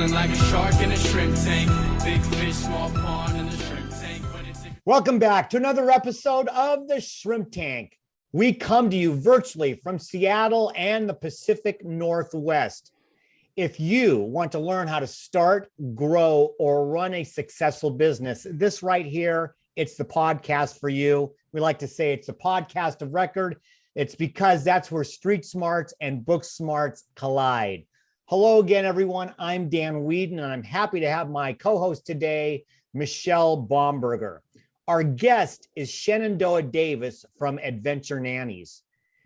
Feeling like a shark in a shrimp tank. Big fish, small pond in the shrimp tank. Welcome back to another episode of the Shrimp Tank. We come to you virtually from Seattle and the Pacific Northwest. If you want to learn how to start, grow, or run a successful business, this right here, it's the podcast for you. We like to say it's a podcast of record. It's because that's where street smarts and book smarts collide. Hello again, everyone. I'm Dan Whedon, and I'm happy to have my co-host today, Michelle Baumberger. Our guest is Shenandoah Davis from Adventure Nannies.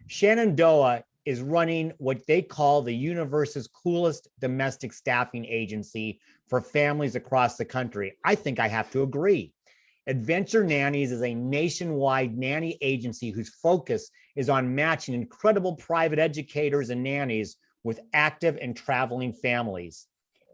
Shenandoah is running what they call the universe's coolest domestic staffing agency for families across the country. I think I have to agree. Adventure Nannies is a nationwide nanny agency whose focus is on matching incredible private educators and nannies with active and traveling families.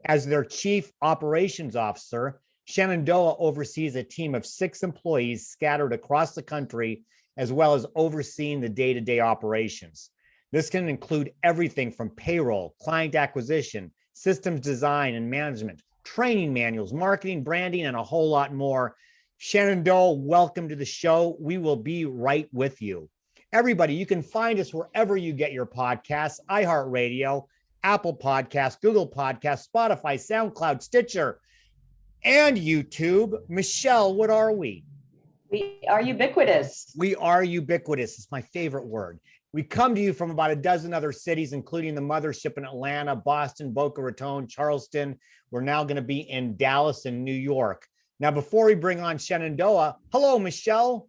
As their chief operations officer, Shenandoah oversees a team of 6 employees scattered across the country, as well as overseeing the day-to-day operations. This can include everything from payroll, client acquisition, systems design and management, training manuals, marketing, branding, and a whole lot more. Shenandoah, welcome to the show. We will be right with you. Everybody, you can find us wherever you get your podcasts: iHeartRadio, Apple Podcasts, Google Podcasts, Spotify, SoundCloud, Stitcher, and YouTube. Michelle, what are we? We are ubiquitous. We are ubiquitous. It's my favorite word. We come to you from about a dozen other cities, including the mothership in Atlanta, Boston, Boca Raton, Charleston. We're now going to be in Dallas and New York. Now, before we bring on Shenandoah, hello, Michelle.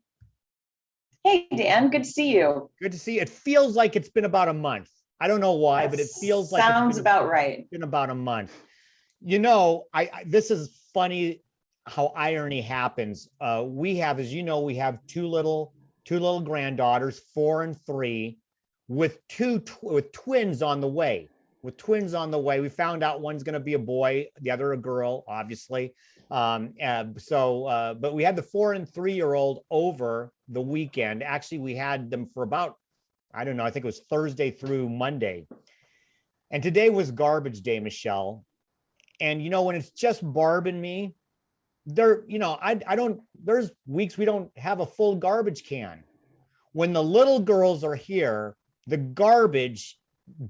Hey, Dan. Good to see you. Good to see you. It feels like it's been about a month. I don't know why, but it feels like sounds about right. It's been about a month. You know, this is funny how irony happens. We have, as you know, we have two little granddaughters, 4 and 3, with twins on the way. We found out one's going to be a boy, the other a girl, obviously. But we had the 4 and 3-year-old over the weekend. Actually, we had them for about, I don't know, I think it was Thursday through Monday. And today was garbage day, Michelle. And, you know, when it's just Barb and me, there's weeks we don't have a full garbage can. When the little girls are here, the garbage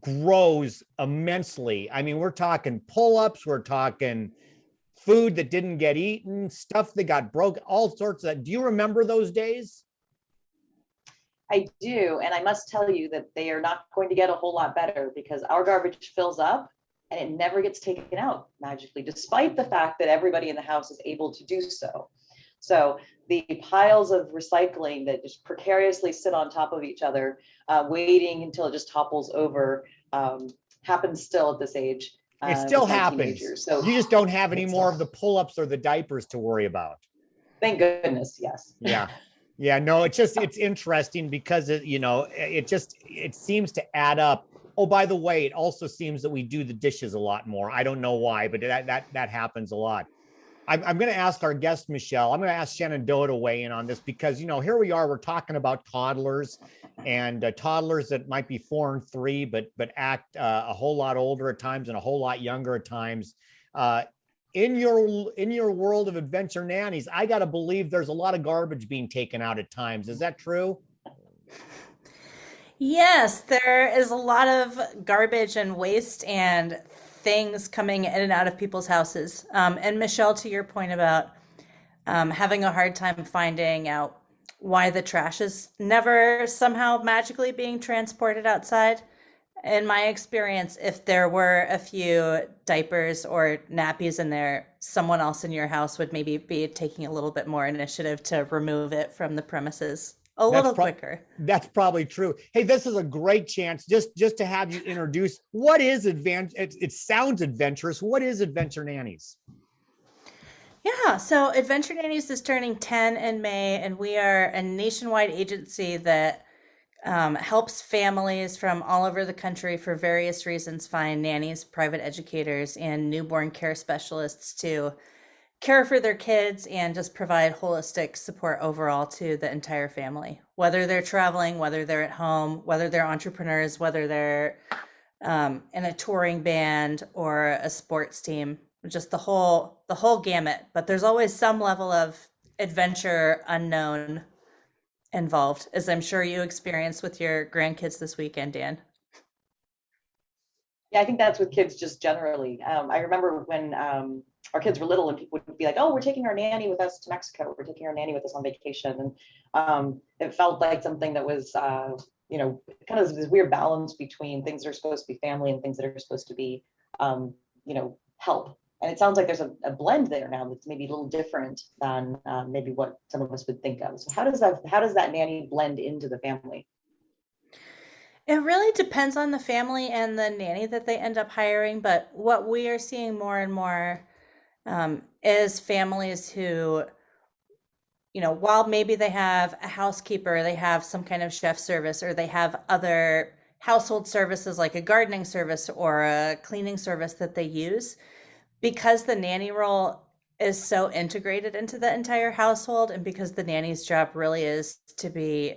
grows immensely. I mean, we're talking pull-ups, we're talking food that didn't get eaten, stuff that got broken, all sorts of that. Do you remember those days? I do. And I must tell you that they are not going to get a whole lot better, because our garbage fills up and it never gets taken out magically, despite the fact that everybody in the house is able to do so. So the piles of recycling that just precariously sit on top of each other, waiting until it just topples over, happens still at this age. It still happens. So you just don't have any more of the pull-ups or the diapers to worry about. Thank goodness. Yes. Yeah. Yeah. No, it's interesting because it seems to add up. Oh, by the way, it also seems that we do the dishes a lot more. I don't know why, but that happens a lot. I'm going to ask our guest, Michelle. I'm going to ask Shenandoah to weigh in on this because, you know, here we are, we're talking about toddlers and toddlers that might be 4 and 3, but act a whole lot older at times and a whole lot younger at times. In your world of Adventure Nannies, I got to believe there's a lot of garbage being taken out at times. Is that true? Yes, there is a lot of garbage and waste and things coming in and out of people's houses. And Michelle, to your point about having a hard time finding out why the trash is never somehow magically being transported outside. In my experience, if there were a few diapers or nappies in there, someone else in your house would maybe be taking a little bit more initiative to remove it from the premises little quicker. That's probably true. Hey, this is a great chance just to have you introduce what is it sounds adventurous. What is Adventure Nannies? Yeah, so Adventure Nannies is turning 10 in May, and we are a nationwide agency that helps families from all over the country for various reasons find nannies, private educators, and newborn care specialists to care for their kids and just provide holistic support overall to the entire family, whether they're traveling, whether they're at home, whether they're entrepreneurs, whether they're in a touring band or a sports team, just the whole gamut. But there's always some level of adventure unknown involved, as I'm sure you experienced with your grandkids this weekend, Dan. Yeah, I think that's with kids just generally. I remember when our kids were little and people would be like, oh, we're taking our nanny with us to Mexico. We're taking our nanny with us on vacation. And it felt like something that was, kind of this weird balance between things that are supposed to be family and things that are supposed to be, help. And it sounds like there's a blend there now that's maybe a little different than maybe what some of us would think of. So how does that nanny blend into the family? It really depends on the family and the nanny that they end up hiring, but what we are seeing more and more is families who, while maybe they have a housekeeper, they have some kind of chef service, or they have other household services like a gardening service or a cleaning service that they use, because the nanny role is so integrated into the entire household, and because the nanny's job really is to be,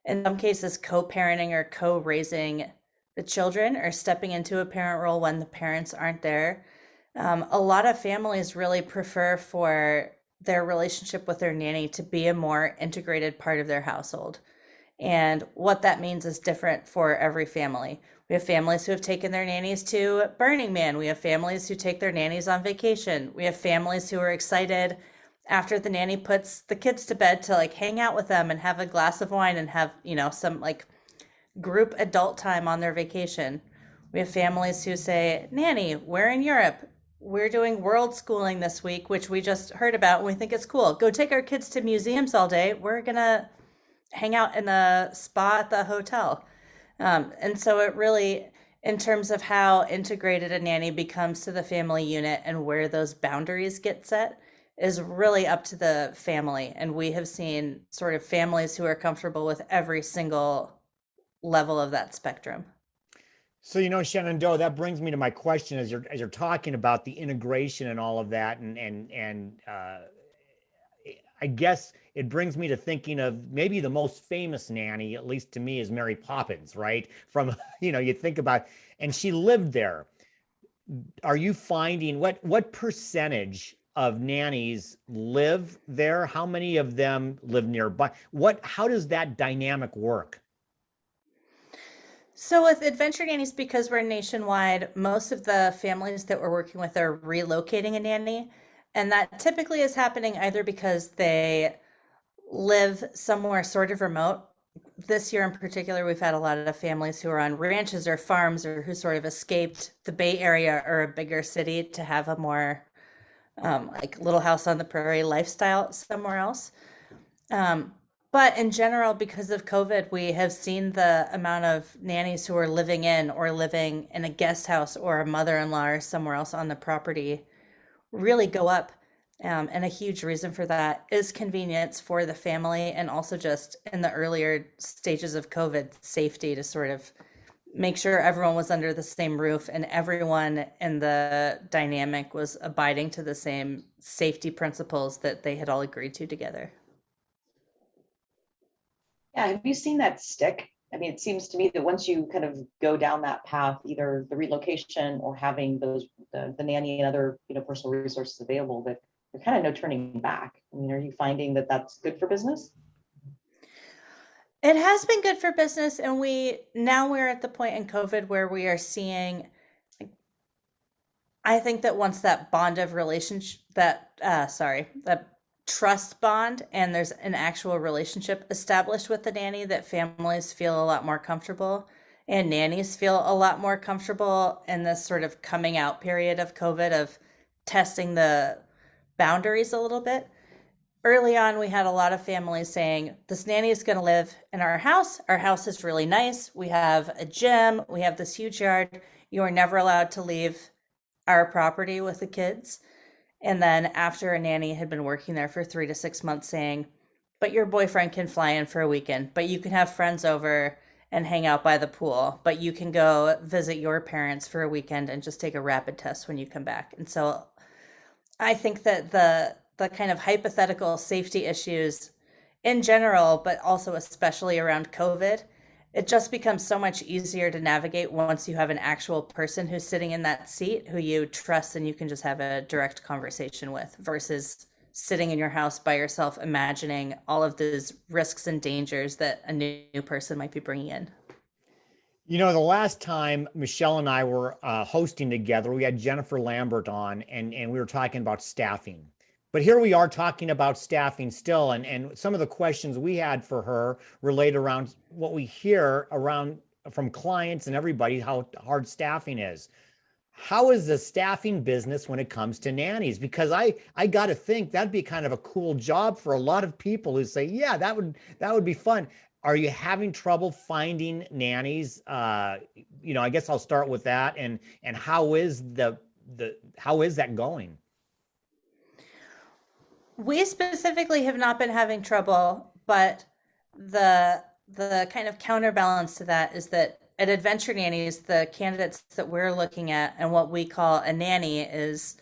in some cases, co-parenting or co-raising the children, or stepping into a parent role when the parents aren't there. A lot of families really prefer for their relationship with their nanny to be a more integrated part of their household. And what that means is different for every family. We have families who have taken their nannies to Burning Man. We have families who take their nannies on vacation. We have families who are excited after the nanny puts the kids to bed to like hang out with them and have a glass of wine and have, some like group adult time on their vacation. We have families who say, Nanny, we're in Europe. We're doing world schooling this week, which we just heard about, and we think it's cool. Go take our kids to museums all day. We're going to hang out in the spa at the hotel. And so it really, in terms of how integrated a nanny becomes to the family unit and where those boundaries get set, is really up to the family. And we have seen sort of families who are comfortable with every single level of that spectrum. So, Shenandoah, that brings me to my question as you're talking about the integration and all of that, and I guess it brings me to thinking of maybe the most famous nanny, at least to me, is Mary Poppins, right? From, you think about, and she lived there. Are you finding what percentage of nannies live there? How many of them live nearby? How does that dynamic work? So with Adventure Nannies, because we're nationwide, most of the families that we're working with are relocating a nanny. And that typically is happening either because they live somewhere sort of remote. This year in particular, we've had a lot of families who are on ranches or farms, or who sort of escaped the Bay Area or a bigger city to have a more like Little House on the Prairie lifestyle somewhere else. But in general, because of COVID, we have seen the amount of nannies who are living in or living in a guest house or a mother-in-law or somewhere else on the property really go up. And a huge reason for that is convenience for the family, and also just in the earlier stages of COVID, safety, to sort of make sure everyone was under the same roof and everyone in the dynamic was abiding to the same safety principles that they had all agreed to together. Yeah, have you seen that stick? I mean, it seems to me that once you kind of go down that path, either the relocation or having the nanny and other personal resources available, that there's kind of no turning back. I mean, are you finding that that's good for business? It has been good for business, and we're at the point in COVID where we are seeing, I think that once that bond of relationship, that trust bond, and there's an actual relationship established with the nanny, that families feel a lot more comfortable, and nannies feel a lot more comfortable in this sort of coming out period of COVID, of testing the boundaries a little bit. Early on, we had a lot of families saying, this nanny is going to live in our house. Our house is really nice. We have a gym. We have this huge yard. You are never allowed to leave our property with the kids. And then after a nanny had been working there for 3 to 6 months, saying, but your boyfriend can fly in for a weekend, but you can have friends over and hang out by the pool, but you can go visit your parents for a weekend and just take a rapid test when you come back. And so I think that the kind of hypothetical safety issues in general, but also especially around COVID, it just becomes so much easier to navigate once you have an actual person who's sitting in that seat who you trust and you can just have a direct conversation with, versus sitting in your house by yourself imagining all of those risks and dangers that a new person might be bringing in. You know, the last time Michelle and I were hosting together, we had Jennifer Lambert on, and we were talking about staffing. But here we are talking about staffing still, and some of the questions we had for her relate around what we hear around from clients and everybody, how hard staffing is. How is the staffing business when it comes to nannies? Because I got to think that'd be kind of a cool job for a lot of people who say, yeah, that would be fun. Are you having trouble finding nannies? You know, I guess I'll start with that. And how is how is that going? We specifically have not been having trouble, but the kind of counterbalance to that is that at Adventure Nannies, the candidates that we're looking at and what we call a nanny is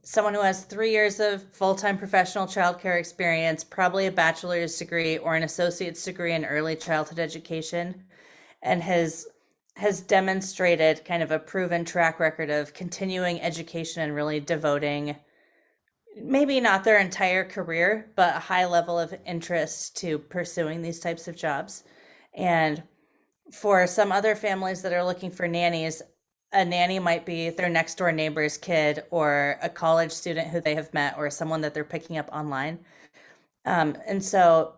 someone who has 3 years of full-time professional childcare experience, probably a bachelor's degree or an associate's degree in early childhood education, and has demonstrated kind of a proven track record of continuing education and really devoting maybe not their entire career, but a high level of interest to pursuing these types of jobs. And for some other families that are looking for nannies, a nanny might be their next door neighbor's kid or a college student who they have met or someone that they're picking up online. And so,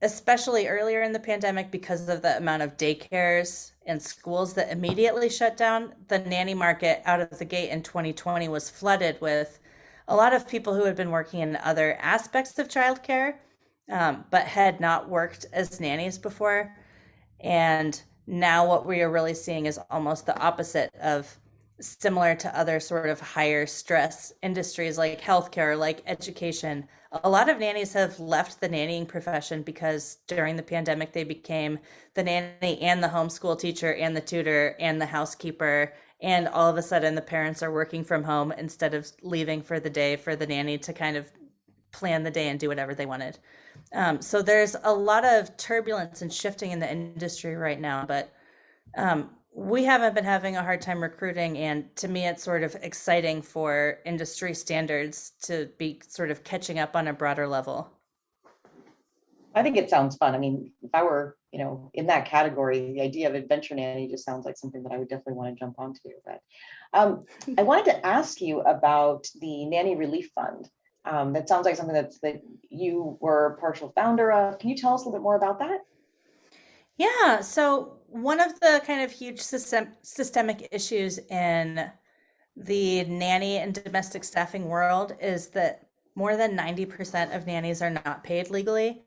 especially earlier in the pandemic, because of the amount of daycares and schools that immediately shut down, the nanny market out of the gate in 2020 was flooded with a lot of people who had been working in other aspects of childcare, but had not worked as nannies before. And now what we are really seeing is almost the opposite of, similar to other sort of higher stress industries like healthcare, like education. A lot of nannies have left the nannying profession because during the pandemic, they became the nanny and the homeschool teacher and the tutor and the housekeeper. And all of a sudden, the parents are working from home instead of leaving for the day for the nanny to kind of plan the day and do whatever they wanted. So there's a lot of turbulence and shifting in the industry right now, but we haven't been having a hard time recruiting. And to me, it's sort of exciting for industry standards to be sort of catching up on a broader level. I think it sounds fun. I mean, if I were, in that category, the idea of Adventure Nanny just sounds like something that I would definitely want to jump onto. But I wanted to ask you about the Nanny Relief Fund. That sounds like something that you were a partial founder of. Can you tell us a little bit more about that? Yeah, so one of the kind of huge systemic issues in the nanny and domestic staffing world is that more than 90% of nannies are not paid legally,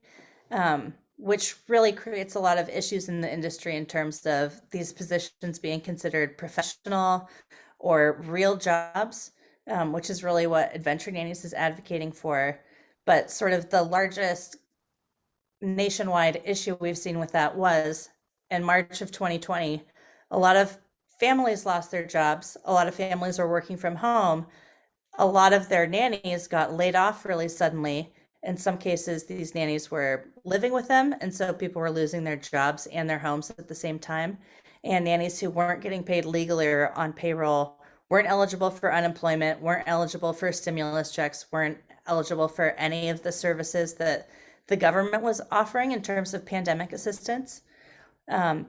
which really creates a lot of issues in the industry in terms of these positions being considered professional or real jobs, which is really what Adventure Nannies is advocating for. But sort of the largest nationwide issue we've seen with that was in March of 2020, a lot of families lost their jobs. A lot of families were working from home. A lot of their nannies got laid off really suddenly. In some cases, these nannies were living with them, and so people were losing their jobs and their homes at the same time. And nannies who weren't getting paid legally or on payroll weren't eligible for unemployment, weren't eligible for stimulus checks, weren't eligible for any of the services that the government was offering in terms of pandemic assistance. And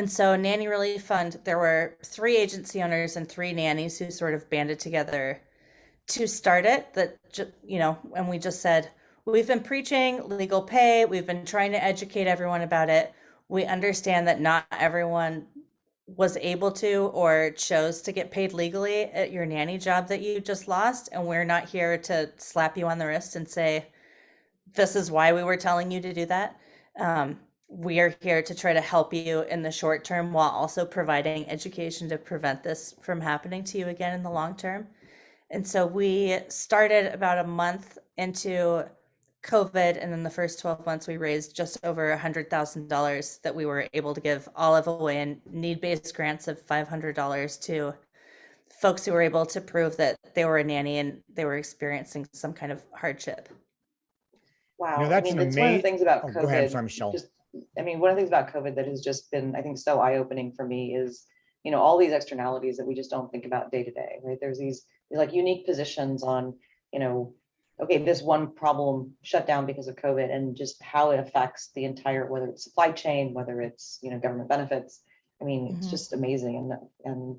so Nanny Relief Fund, there were 3 agency owners and 3 nannies who sort of banded together to start it. And we just said, we've been preaching legal pay. We've been trying to educate everyone about it. We understand that not everyone was able to or chose to get paid legally at your nanny job that you just lost. And we're not here to slap you on the wrist and say, this is why we were telling you to do that. We are here to try to help you in the short term while also providing education to prevent this from happening to you again in the long term. And so we started about a month into COVID, and in the first 12 months, we raised just over $100,000 that we were able to give all of away in need-based grants of $500 to folks who were able to prove that they were a nanny and they were experiencing some kind of hardship. Wow. That's it's one of the things about Oh, COVID. go ahead. Sorry, Michelle. I mean, one of the things about COVID that has just been, I think, so eye-opening for me is, all these externalities that we just don't think about day to day, right? There's these like unique positions on, okay, this one problem shut down because of COVID, and just how it affects the entire, whether it's supply chain, whether it's, government benefits. I mean, it's just amazing, and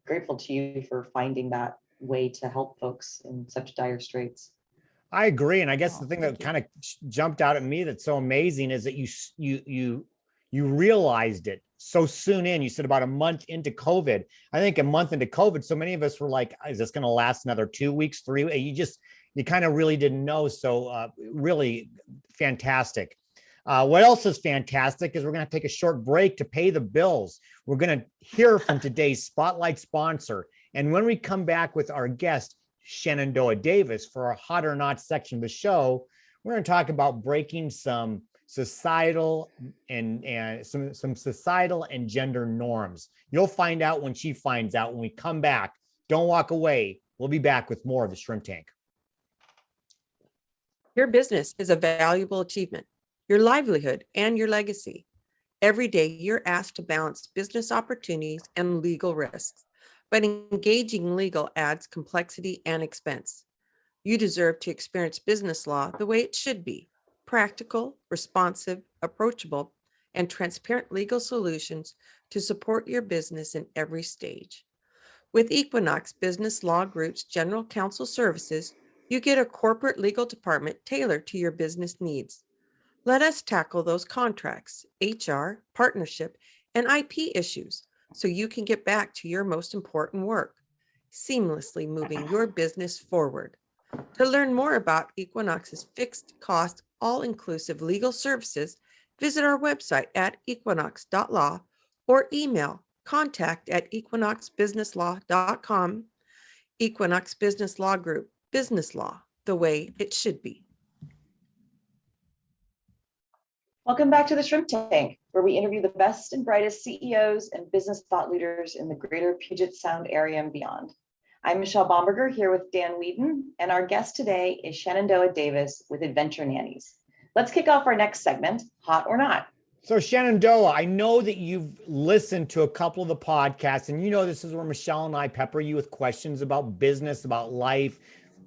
grateful to you for finding that way to help folks in such dire straits. I agree. And I guess the Oh, thing thank that you. kind of jumped out at me that's so amazing is that you realized it so soon in. You said about a month into COVID. I think a month into COVID, so many of us were like, is this going to last another 2 weeks, 3 weeks? You kind of really didn't know. So really fantastic. What else is fantastic is we're going to take a short break to pay the bills. We're going to hear from today's spotlight sponsor. And when we come back with our guest, Shenandoah Davis, for our Hot or Not section of the show, we're going to talk about breaking some societal and some societal and gender norms. You'll find out when she finds out when we come back. Don't walk away. We'll be back with more of the Shrimp Tank. Your business is a valuable achievement, your livelihood, and your legacy. Every day, you're asked to balance business opportunities and legal risks, but engaging legal adds complexity and expense. You deserve to experience business law the way it should be: practical, responsive, approachable, and transparent legal solutions to support your business in every stage. With Equinox Business Law Group's General Counsel Services, you get a corporate legal department tailored to your business needs. Let us tackle those contracts, HR, partnership, and IP issues so you can get back to your most important work, seamlessly moving your business forward. To learn more about Equinox's fixed cost, all-inclusive legal services, visit our website at equinox.law or email contact@equinoxbusinesslaw.com. Equinox Business Law Group, business law the way it should be. Welcome back to the Shrimp Tank, where we interview the best and brightest CEOs and business thought leaders in the greater Puget Sound area and beyond. I'm Michelle Bomberger here with Dan Whedon, and our guest today is Shenandoah Davis with Adventure Nannies. Let's kick off our next segment, Hot or Not. So Shenandoah, I know that you've listened to a couple of the podcasts, and this is where Michelle and I pepper you with questions about business, about life,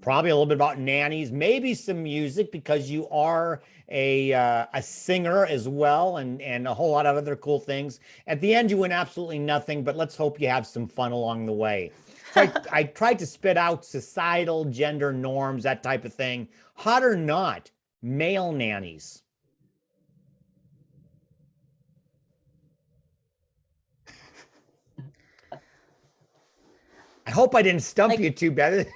probably a little bit about nannies, maybe some music, because you are a singer as well, and a whole lot of other cool things. At the end, you win absolutely nothing, but let's hope you have some fun along the way. So I tried to spit out societal gender norms, that type of thing. Hot or not, male nannies. I hope I didn't stump you too bad.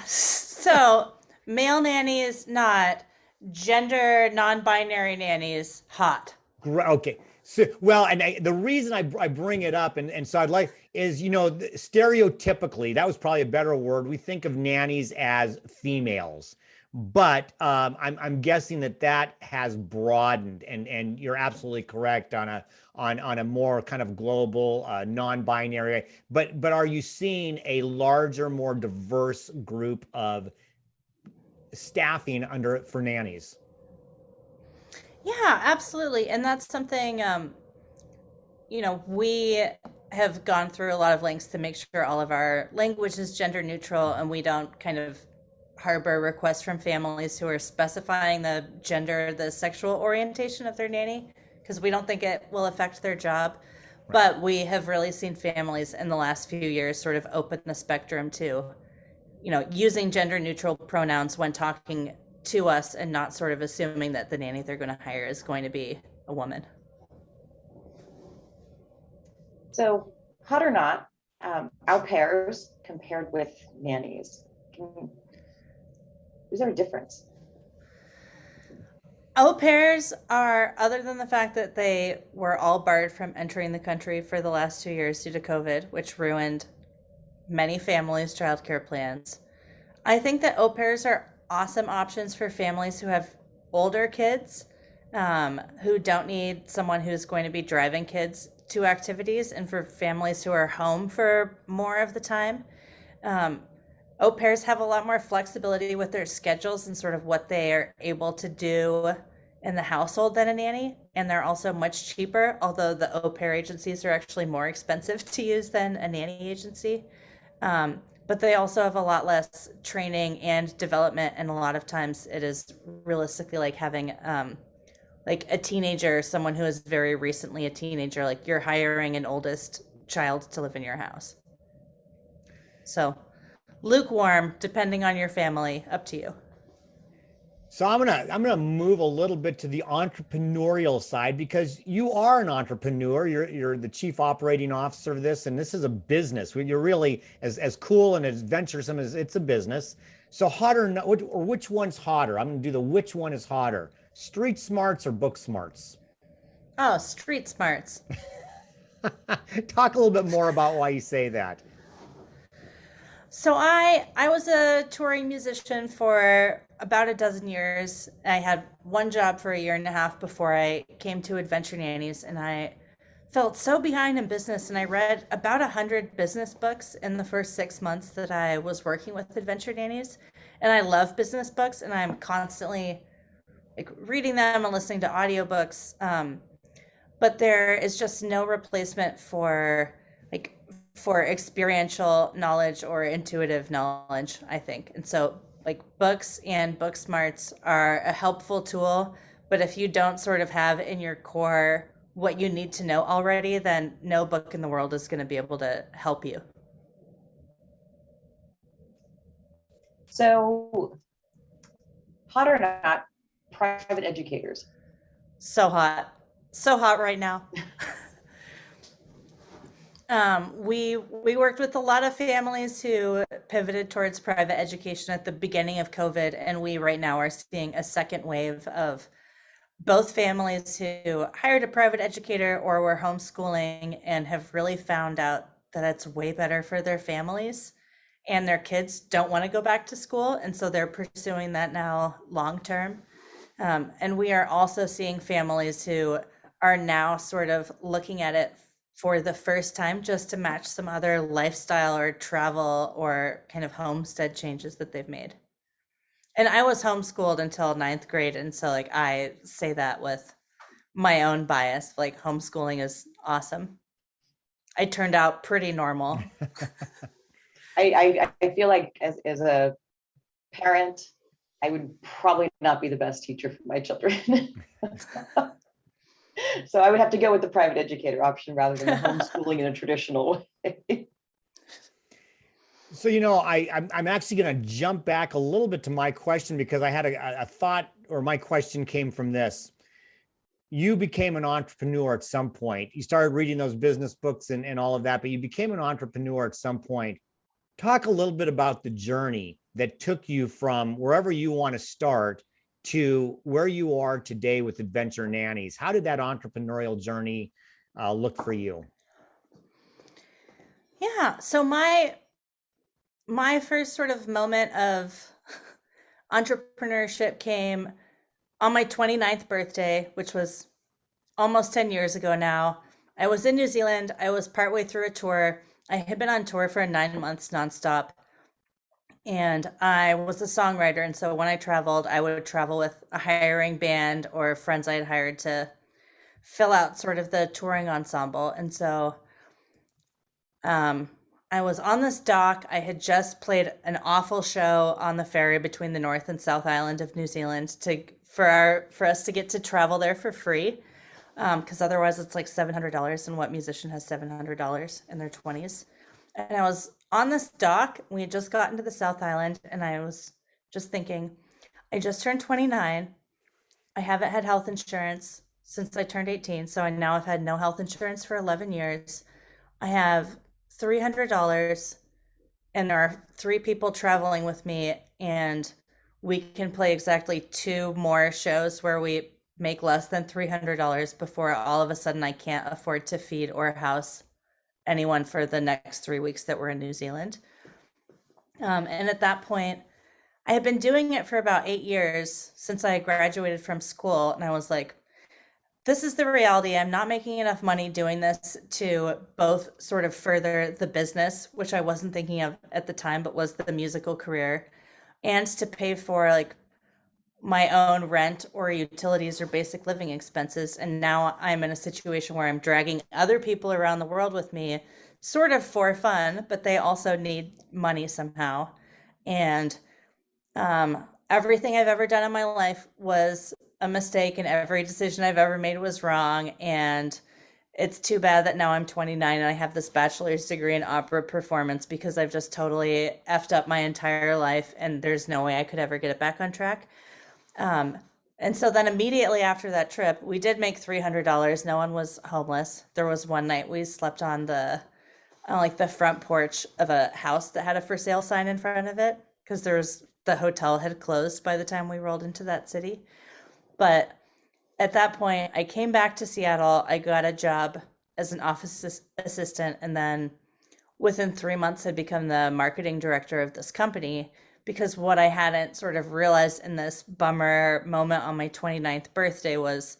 So, male nannies, not. Gender non-binary nannies, hot. Okay. So, well, and the reason I bring it up, and so I'd like, is, stereotypically, that was probably a better word, we think of nannies as females. But I'm guessing that has broadened, and you're absolutely correct on a more kind of global, non-binary. But are you seeing a larger, more diverse group of staffing for nannies? Yeah, absolutely. And that's something, we have gone through a lot of lengths to make sure all of our language is gender neutral, and we don't kind of harbor requests from families who are specifying the gender, the sexual orientation of their nanny, because we don't think it will affect their job. Right. But we have really seen families in the last few years sort of open the spectrum to, using gender neutral pronouns when talking to us, and not sort of assuming that the nanny they're going to hire is going to be a woman. So, hot or not, au pairs compared with nannies. Is there a difference? Au pairs are, other than the fact that they were all barred from entering the country for the last 2 years due to COVID, which ruined many families' childcare plans, I think that au pairs are awesome options for families who have older kids, who don't need someone who's going to be driving kids to activities, and for families who are home for more of the time. Au pairs have a lot more flexibility with their schedules and sort of what they are able to do in the household than a nanny, and they're also much cheaper, although the au pair agencies are actually more expensive to use than a nanny agency. But they also have a lot less training and development, and a lot of times it is realistically like having like a teenager, someone who is very recently a teenager, like you're hiring an oldest child to live in your house. So lukewarm, depending on your family, up to you. So I'm gonna move a little bit to the entrepreneurial side because you are an entrepreneur. You're the chief operating officer of this, and this is a business. You're really as cool and as venturesome as it's a business. So hotter, or which one's hotter? I'm gonna do the which one is hotter, street smarts or book smarts? Oh, street smarts. Talk a little bit more about why you say that. So I was a touring musician for about a dozen years. I had one job for a year and a half before I came to Adventure Nannies, and I felt so behind in business. And I read about 100 business books in the first 6 months that I was working with Adventure Nannies. And I love business books, and I'm constantly like reading them and listening to audiobooks. But there is just no replacement for experiential knowledge or intuitive knowledge, I think. And so like books and book smarts are a helpful tool, but if you don't sort of have in your core what you need to know already, then no book in the world is going to be able to help you. So, hot or not, private educators. So hot right now. We worked with a lot of families who pivoted towards private education at the beginning of COVID, and we right now are seeing a second wave of both families who hired a private educator or were homeschooling and have really found out that it's way better for their families, and their kids don't want to go back to school, and so they're pursuing that now long term. And we are also seeing families who are now sort of looking at it for the first time just to match some other lifestyle or travel or kind of homestead changes that they've made. And I was homeschooled until 9th grade. And so like I say that with my own bias, like homeschooling is awesome. I turned out pretty normal. I feel like as a parent, I would probably not be the best teacher for my children. So I would have to go with the private educator option rather than the homeschooling in a traditional way. So, I'm actually going to jump back a little bit to my question because I had a thought, or my question came from this. You became an entrepreneur at some point. You started reading those business books and all of that, but you became an entrepreneur at some point. Talk a little bit about the journey that took you from wherever you want to start to where you are today with Adventure Nannies. How did that entrepreneurial journey look for you? Yeah, so my first sort of moment of entrepreneurship came on my 29th birthday, which was almost 10 years ago now. I was in New Zealand. I was partway through a tour. I had been on tour for 9 months nonstop. And I was a songwriter. And so when I traveled, I would travel with a hiring band or friends I had hired to fill out sort of the touring ensemble. And so I was on this dock. I had just played an awful show on the ferry between the North and South Island of New Zealand for us to get to travel there for free. Because otherwise it's like $700, and what musician has $700 in their 20s? And I was on this dock. We had just gotten to the South Island, and I was just thinking, I just turned 29. I haven't had health insurance since I turned 18, so I now have had no health insurance for 11 years. I have $300, and there are 3 people traveling with me, and we can play exactly 2 more shows where we make less than $300 before all of a sudden I can't afford to feed or house anyone for the next 3 weeks that we're in New Zealand. And at that point, I had been doing it for about 8 years since I graduated from school. And I was like, this is the reality. I'm not making enough money doing this to both sort of further the business, which I wasn't thinking of at the time, but was the musical career, and to pay for like my own rent or utilities or basic living expenses. And now I'm in a situation where I'm dragging other people around the world with me, sort of for fun, but they also need money somehow. And everything I've ever done in my life was a mistake, and every decision I've ever made was wrong. And it's too bad that now I'm 29 and I have this bachelor's degree in opera performance because I've just totally effed up my entire life, and there's no way I could ever get it back on track. And so then immediately after that trip, we did make $300. No one was homeless. There was one night we slept on the front porch of a house that had a for sale sign in front of it, because the hotel had closed by the time we rolled into that city. But at that point, I came back to Seattle. I got a job as an office assistant, and then within 3 months had become the marketing director of this company, because what I hadn't sort of realized in this bummer moment on my 29th birthday was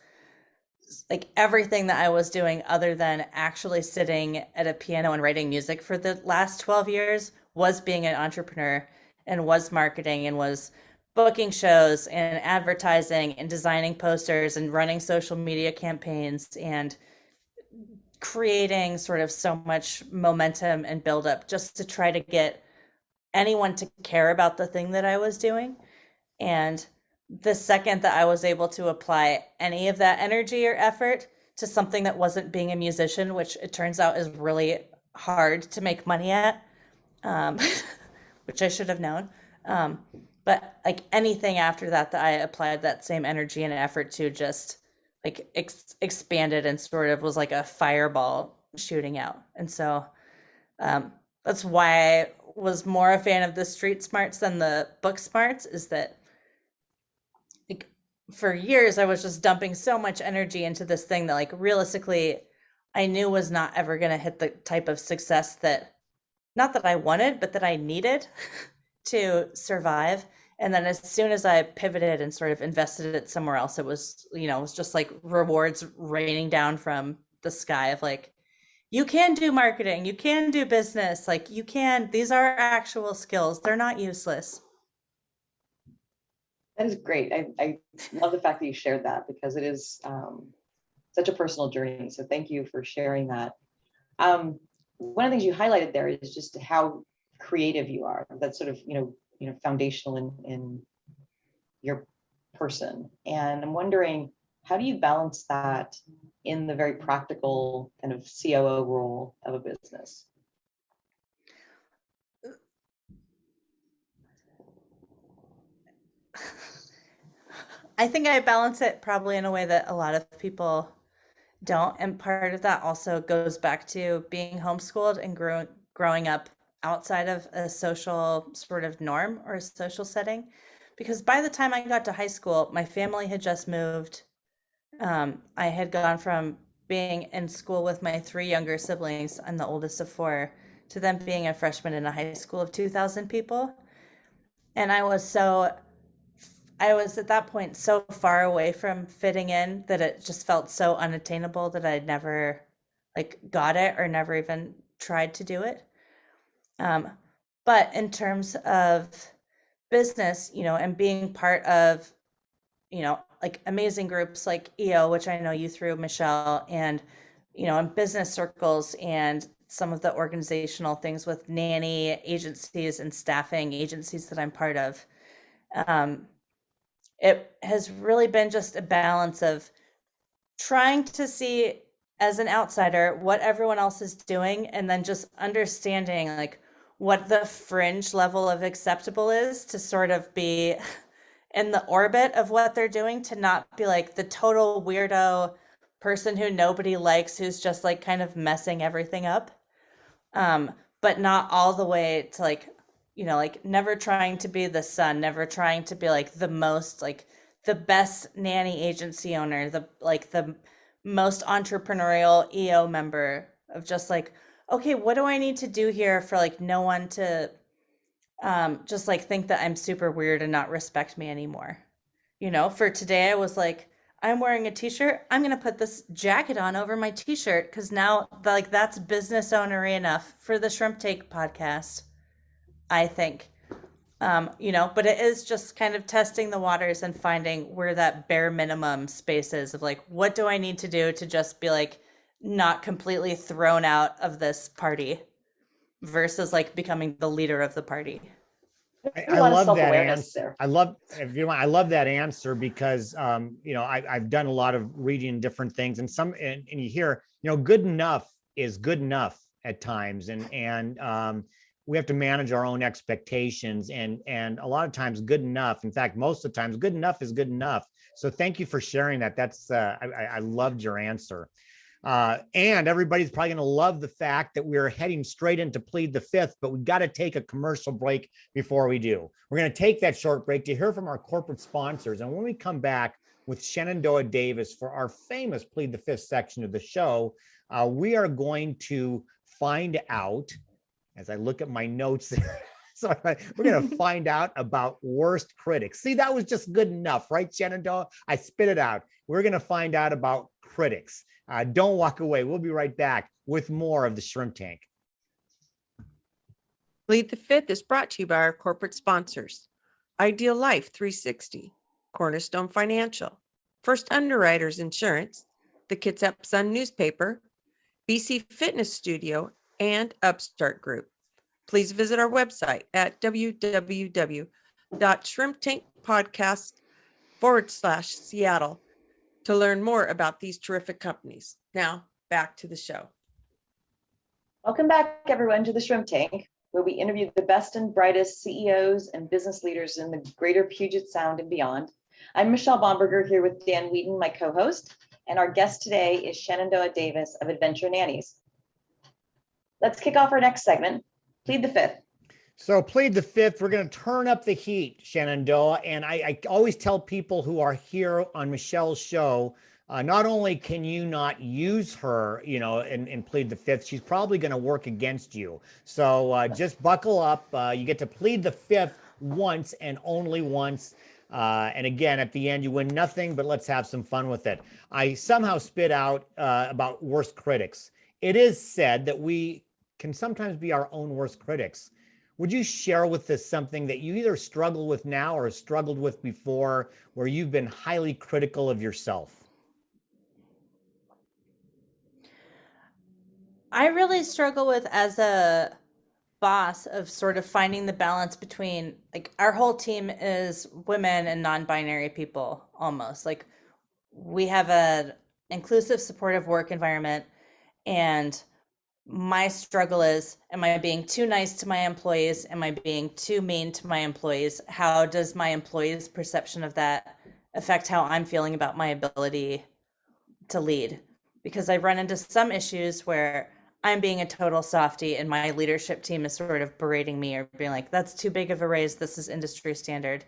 like everything that I was doing other than actually sitting at a piano and writing music for the last 12 years was being an entrepreneur, and was marketing, and was booking shows and advertising and designing posters and running social media campaigns and creating sort of so much momentum and buildup just to try to get anyone to care about the thing that I was doing. And the second that I was able to apply any of that energy or effort to something that wasn't being a musician, which it turns out is really hard to make money at, which I should have known. But like anything after that, that I applied that same energy and effort to, just like expanded and sort of was like a fireball shooting out. And so that's why I was more a fan of the street smarts than the book smarts, is that like for years I was just dumping so much energy into this thing that like realistically I knew was not ever going to hit the type of success that, not that I wanted, but that I needed to survive. And then as soon as I pivoted and sort of invested it somewhere else, it was, it was just like rewards raining down from the sky of like, you can do marketing, you can do business, like you can, these are actual skills. They're not useless. That is great. I love the fact that you shared that, because it is such a personal journey. So thank you for sharing that. One of the things you highlighted there is just how creative you are. That's sort of, foundational in your person. And I'm wondering, how do you balance that in the very practical kind of COO role of a business? I think I balance it probably in a way that a lot of people don't. And part of that also goes back to being homeschooled and growing up outside of a social sort of norm or a social setting. Because by the time I got to high school, my family had just moved. I had gone from being in school with my 3 younger siblings, I'm the oldest of 4, to them being a freshman in a high school of 2,000 people. And I was at that point so far away from fitting in that it just felt so unattainable that I'd never like got it or never even tried to do it. But in terms of business, and being part of, like amazing groups like EO, which I know you through, Michelle, and, in business circles and some of the organizational things with nanny agencies and staffing agencies that I'm part of. It has really been just a balance of trying to see as an outsider what everyone else is doing, and then just understanding like what the fringe level of acceptable is to sort of be in the orbit of what they're doing, to not be like the total weirdo person who nobody likes, who's just like kind of messing everything up. But not all the way to like, like never trying to be the sun, never trying to be like the most, like the best nanny agency owner, the most entrepreneurial EO member, of just like, okay, what do I need to do here for like no one to just like think that I'm super weird and not respect me anymore. For today, I was like, I'm wearing a t-shirt. I'm going to put this jacket on over my t-shirt, because now like that's business ownery enough for the Shrimp Take podcast, I think. But it is just kind of testing the waters and finding where that bare minimum space is of like, what do I need to do to just be like not completely thrown out of this party versus like becoming the leader of the party. I love that answer. There. I love, if you want, I love that answer because, I've done a lot of reading different things, and and you hear, good enough is good enough at times. And we have to manage our own expectations, and a lot of times good enough. In fact, most of the times good enough is good enough. So thank you for sharing that. That's, I loved your answer. And everybody's probably going to love the fact that we're heading straight into Plead the Fifth, but we've got to take a commercial break before we do. We're going to take that short break to hear from our corporate sponsors. And when we come back with Shenandoah Davis for our famous Plead the Fifth section of the show, we are going to find out, as I look at my notes there, so we're going to find out about worst critics. See, that was just good enough, right, Shenandoah? I spit it out. We're going to find out about critics. Don't walk away. We'll be right back with more of the Shrimp Tank. Plead the Fifth is brought to you by our corporate sponsors: Ideal Life 360, Cornerstone Financial, First Underwriters Insurance, the Kitsap Sun Newspaper, BC Fitness Studio, and Upstart Group. Please visit our website at www.shrimptankpodcast.com/Seattle to learn more about these terrific companies. Now, back to the show. Welcome back, everyone, to the Shrimp Tank, where we interview the best and brightest CEOs and business leaders in the greater Puget Sound and beyond. I'm Michelle Bomberger here with Dan Wheaton, my co-host, and our guest today is Shenandoah Davis of Adventure Nannies. Let's kick off our next segment, Plead the Fifth. So Plead the Fifth, we're going to turn up the heat, Shenandoah. And I always tell people who are here on Michelle's show, not only can you not use her, and plead the fifth, she's probably going to work against you. So just buckle up. You get to plead the fifth once and only once. And again, at the end, you win nothing, but let's have some fun with it. I somehow spit out about worst critics. It is said that we can sometimes be our own worst critics. Would you share with us something that you either struggle with now or struggled with before, where you've been highly critical of yourself? I really struggle with, as a boss, of sort of finding the balance between, like, our whole team is women and non-binary people, almost. Like, we have an inclusive, supportive work environment, and my struggle is, am I being too nice to my employees? Am I being too mean to my employees? How does my employees' perception of that affect how I'm feeling about my ability to lead? Because I've run into some issues where I'm being a total softie and my leadership team is sort of berating me or being like, that's too big of a raise, this is industry standard.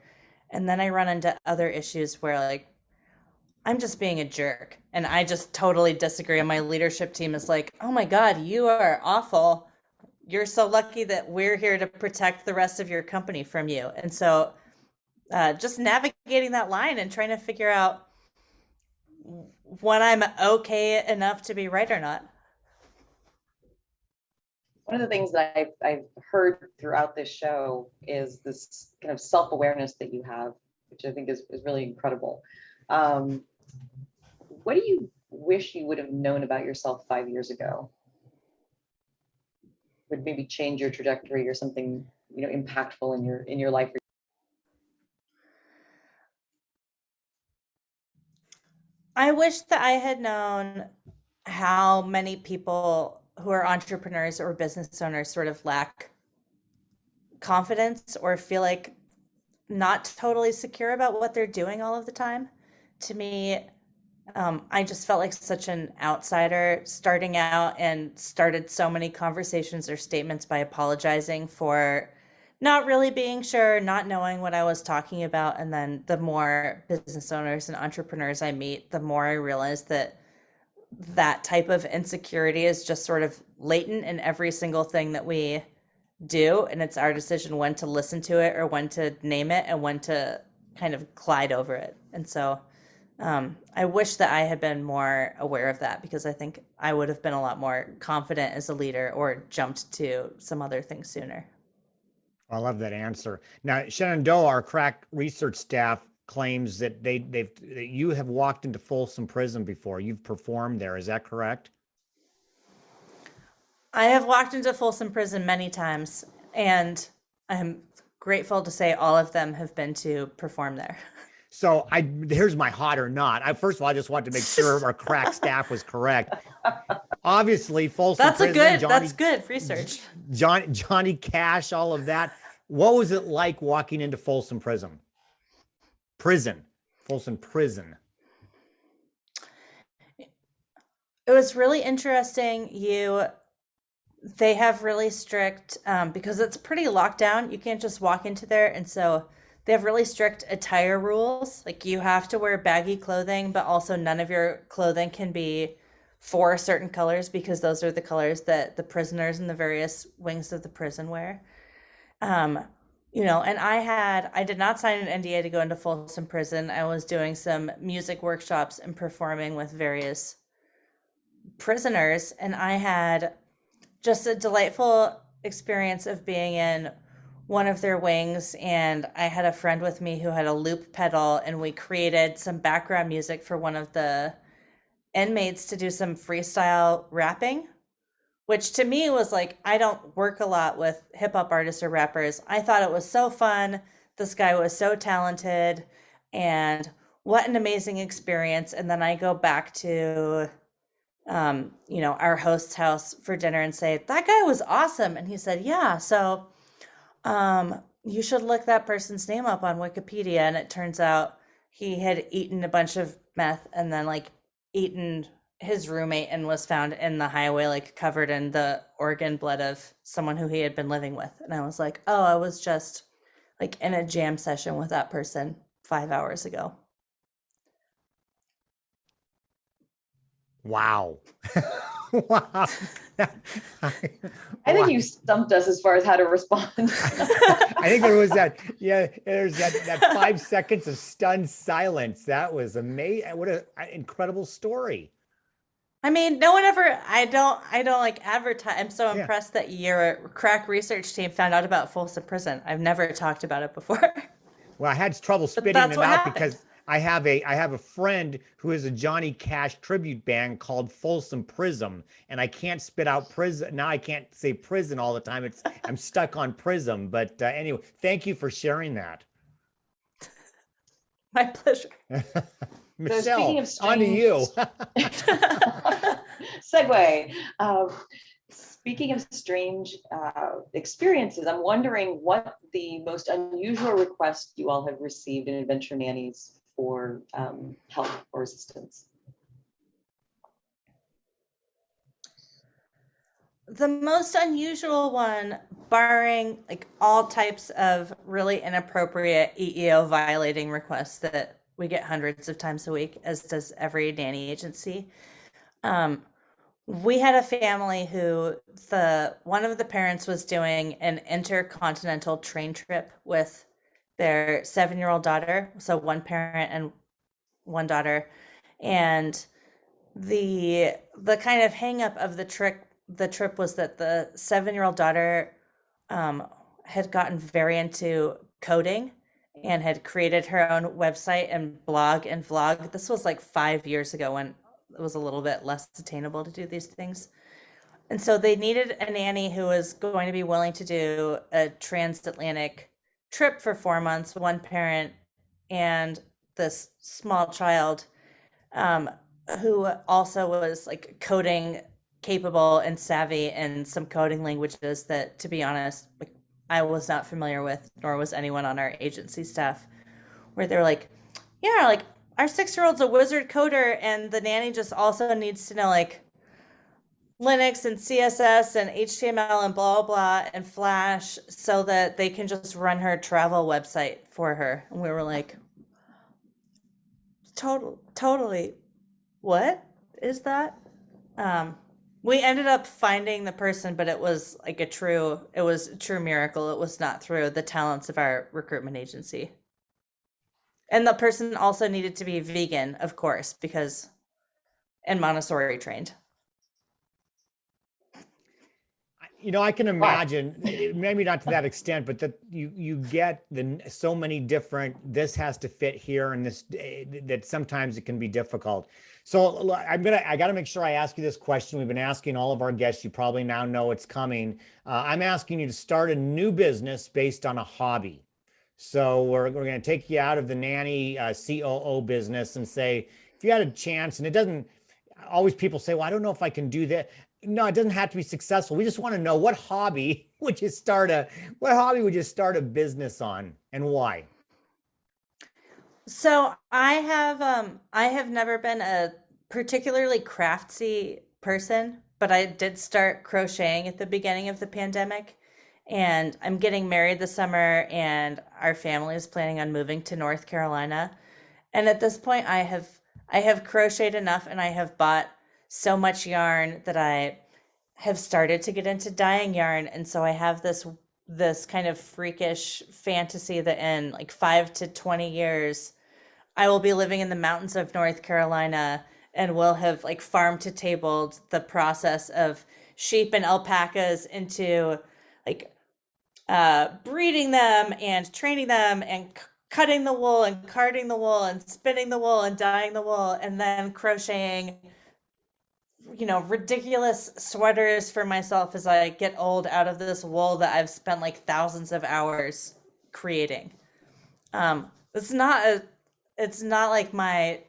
And then I run into other issues where, like, I'm just being a jerk and I just totally disagree. And my leadership team is like, oh my God, you are awful. You're so lucky that we're here to protect the rest of your company from you. And so just navigating that line and trying to figure out when I'm okay enough to be right or not. One of the things that I've heard throughout this show is this kind of self-awareness that you have, which I think is really incredible. What do you wish you would have known about yourself 5 years ago? Would maybe change your trajectory or something, impactful in your life? I wish that I had known how many people who are entrepreneurs or business owners sort of lack confidence or feel like not totally secure about what they're doing all of the time. To me, I just felt like such an outsider starting out, and started so many conversations or statements by apologizing for not really being sure, not knowing what I was talking about. And then the more business owners and entrepreneurs I meet, the more I realize that that type of insecurity is just sort of latent in every single thing that we do. And it's our decision when to listen to it or when to name it and when to kind of glide over it. And so I wish that I had been more aware of that, because I think I would have been a lot more confident as a leader or jumped to some other things sooner. I love that answer. Now, Shenandoah, our crack research staff claims that that you have walked into Folsom Prison before. You've performed there. Is that correct? I have walked into Folsom Prison many times, and I'm grateful to say all of them have been to perform there. So here's my hot or not. First of all, I just wanted to make sure our crack staff was correct. Obviously, Folsom That's a Prison, good, that's good research. Johnny Cash, all of that. What was it like walking into Folsom Prison? Folsom Prison. It was really interesting. They have really strict, because it's pretty locked down. You can't just walk into there. And so they have really strict attire rules. Like you have to wear baggy clothing, but also none of your clothing can be for certain colors because those are the colors that the prisoners in the various wings of the prison wear. And I did not sign an NDA to go into Folsom Prison. I was doing some music workshops and performing with various prisoners, and I had just a delightful experience of being in one of their wings. And I had a friend with me who had a loop pedal, and we created some background music for one of the inmates to do some freestyle rapping, which to me was like, I don't work a lot with hip hop artists or rappers. I thought it was so fun. This guy was so talented, and what an amazing experience. And then I go back to our host's house for dinner and say, that guy was awesome. And he said, yeah, so you should look that person's name up on Wikipedia. And it turns out he had eaten a bunch of meth and then like eaten his roommate and was found in the highway, like covered in the organ blood of someone who he had been living with. And I was like, oh, I was just like in a jam session with that person 5 hours ago. Wow. Wow. I think you stumped us as far as how to respond. I think there was there's that 5 seconds of stunned silence. That was amazing. What an incredible story. I mean, no one ever, I don't like advertise. I'm so impressed that your crack research team found out about Folsom Prison. I've never talked about it before. Well, I had trouble spitting it out because I have a friend who is a Johnny Cash tribute band called Folsom Prism, and I can't spit out prison. Now I can't say prison all the time. I'm stuck on prism. But anyway, thank you for sharing that. My pleasure. Michelle, on to you. Segue. Speaking of strange experiences, I'm wondering what the most unusual request you all have received in Adventure Nannies for help or assistance. The most unusual one, barring like all types of really inappropriate EEO violating requests that we get hundreds of times a week, as does every nanny agency. We had a family who one of the parents was doing an intercontinental train trip with their 7-year-old daughter. So one parent and one daughter. And the kind of hang up of the trip was that the 7-year-old daughter had gotten very into coding and had created her own website and blog and vlog. This was like 5 years ago when it was a little bit less attainable to do these things. And so they needed a nanny who was going to be willing to do a transatlantic trip for 4 months, one parent and this small child, who also was like coding capable and savvy in some coding languages that, to be honest, like I was not familiar with, nor was anyone on our agency staff, where they're like, yeah, like our 6-year-old's a wizard coder, and the nanny just also needs to know like Linux and CSS and HTML and blah, blah, and Flash so that they can just run her travel website for her. And we were like, totally, what is that? We ended up finding the person, but it was a true miracle. It was not through the talents of our recruitment agency. And the person also needed to be vegan, of course, and Montessori trained. I can imagine, maybe not to that extent, but that you get so many different, this has to fit here, and this, that sometimes it can be difficult. So I got to make sure I ask you this question. We've been asking all of our guests. You probably now know it's coming. I'm asking you to start a new business based on a hobby. So we're going to take you out of the nanny COO business and say, if you had a chance, and it doesn't always, people say, well, I don't know if I can do that. No, it doesn't have to be successful. We just want to know, what hobby would you start a business on, and why? So I have never been a particularly craftsy person, but I did start crocheting at the beginning of the pandemic, and I'm getting married this summer, and our family is planning on moving to North Carolina. And at this point I have crocheted enough, and I have bought so much yarn that I have started to get into dyeing yarn. And so I have this kind of freakish fantasy that in like 5 to 20 years I will be living in the mountains of North Carolina, and will have like farm to tabled the process of sheep and alpacas into like breeding them and training them and cutting the wool and carding the wool and spinning the wool and dyeing the wool, and then crocheting, ridiculous sweaters for myself as I get old out of this wool that I've spent like thousands of hours creating. It's not like my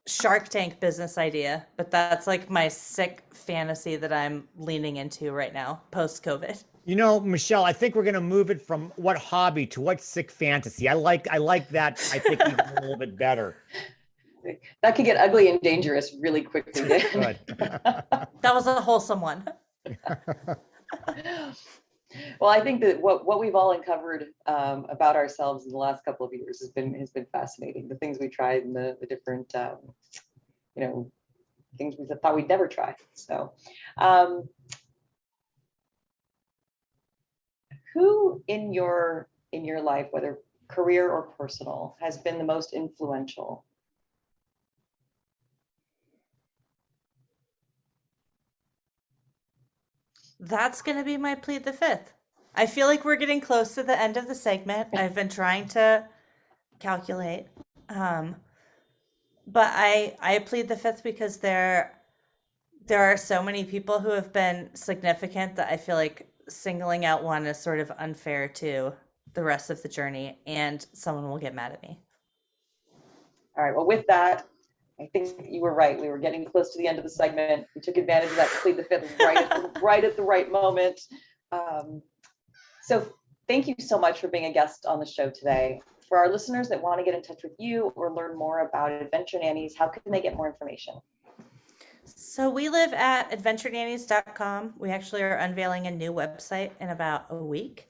Shark Tank business idea, but that's like my sick fantasy that I'm leaning into right now, post-COVID. Michelle, I think we're going to move it from what hobby to what sick fantasy. I like that. I think even a little bit better. That could get ugly and dangerous really quickly. Good. That was a wholesome one. Well, I think that what we've all uncovered about ourselves in the last couple of years has been fascinating. The things we tried, and the different things we thought we'd never try. So, who in your life, whether career or personal, has been the most influential? That's going to be my plead the fifth. I feel like we're getting close to the end of the segment. I've been trying to calculate. But I plead the fifth because there are so many people who have been significant that I feel like singling out one is sort of unfair to the rest of the journey, and someone will get mad at me. All right. Well, with that, I think you were right. We were getting close to the end of the segment. We took advantage of that to plead the fifth right at the right moment. So thank you so much for being a guest on the show today. For our listeners that want to get in touch with you or learn more about Adventure Nannies, how can they get more information? So we live at adventurenannies.com. We actually are unveiling a new website in about a week.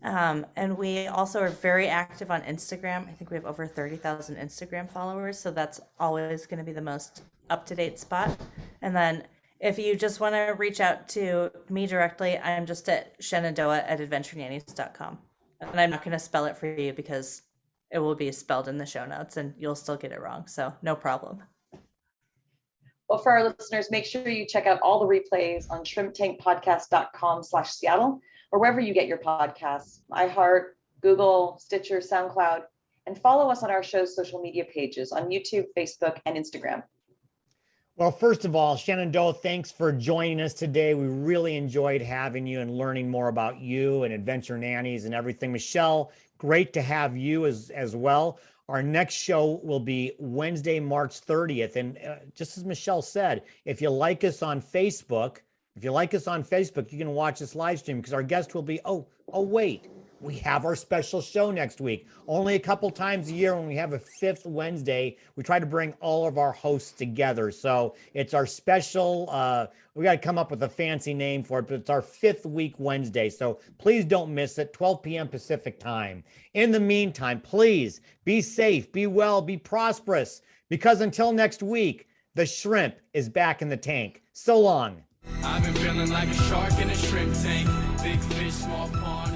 And we also are very active on Instagram. I think we have over 30,000 Instagram followers. So that's always going to be the most up-to-date spot. And then if you just want to reach out to me directly, I'm just at Shenandoah at adventurenannies.com. And I'm not going to spell it for you because it will be spelled in the show notes and you'll still get it wrong. So no problem. Well, for our listeners, make sure you check out all the replays on shrimptankpodcast.com/Seattle, or wherever you get your podcasts, iHeart, Google, Stitcher, SoundCloud, and follow us on our show's social media pages on YouTube, Facebook, and Instagram. Well, first of all, Shenandoah, thanks for joining us today. We really enjoyed having you and learning more about you and Adventure Nannies and everything. Michelle, great to have you as well. Our next show will be Wednesday, March 30th. And just as Michelle said, if you like us on Facebook, you can watch this live stream because our guest will be, oh, wait, we have our special show next week. Only a couple times a year when we have a fifth Wednesday, we try to bring all of our hosts together. So it's our special, we got to come up with a fancy name for it, but it's our fifth week Wednesday. So please don't miss it, 12 p.m. Pacific time. In the meantime, please be safe, be well, be prosperous, because until next week, the shrimp is back in the tank. So long. I've been feeling like a shark in a shrimp tank. Big fish, small pond.